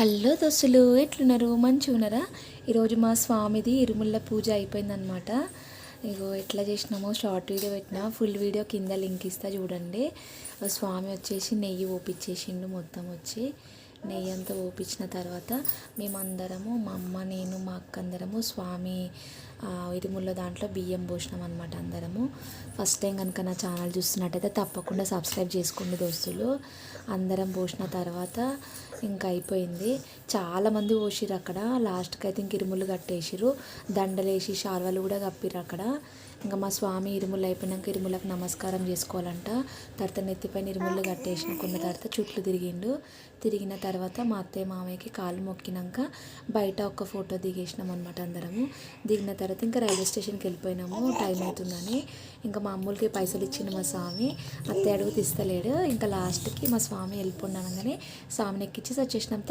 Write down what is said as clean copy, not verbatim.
Hello దోస్తులు, ఎట్లున్నారు? మంచిగా ఉన్నారా? ఈరోజు మా స్వామిది ఇరుముళ్ళ పూజ అయిపోయిందనమాట. ఇగో ఎట్లా చేసినామో షార్ట్ వీడియో పెట్టినా, ఫుల్ వీడియో కింద లింక్ ఇస్తా చూడండి. స్వామి వచ్చేసి నెయ్యి ఓపించేసిండు. మొత్తం వచ్చి నెయ్యి అంతా ఓపించిన తర్వాత మేమందరము, మా అమ్మ, నేను, మా అక్క అందరము స్వామి ఇరుముళ్ళ దాంట్లో బియ్యం పోసినాం అనమాట. అందరము ఫస్ట్ టైం కనుక నా ఛానల్ చూస్తున్నట్టయితే తప్పకుండా సబ్స్క్రైబ్ చేసుకోండి దోస్తులు. అందరం పోసిన తర్వాత ఇంకా అయిపోయింది. చాలామంది పోసిర్రు అక్కడ. లాస్ట్కి అయితే ఇంక ఇరుములు కట్టేసిర్రు, దండలేసి శాల్వాలు కూడా కప్పిర్రు అక్కడ. ఇంకా మా స్వామి ఇరుములు అయిపోయినాక ఇరుములకు నమస్కారం చేసుకోవాలంట. తర్వాత నెత్తిపైన ఇరుములు కట్టేసినాకున్న తర్వాత చుట్లు తిరిగిన తర్వాత మా అత్తయ్య మామయ్యకి కాళ్ళు మొక్కినాక బయట ఒక ఫోటో దిగేసినాం అనమాట అందరము. దిగిన తర్వాత ఇంకా రైల్వే స్టేషన్కి వెళ్ళిపోయినాము, టైం అవుతుందని. ఇంకా మా అమ్ములకి పైసలు ఇచ్చిండు మా స్వామి. అత్తయ్య అడుగు తీస్తలేడు. ఇంకా లాస్ట్కి మా స్వామి వెళ్ళిపోయినాగానే స్వామిని ఎక్కించి వచ్చేసినాం.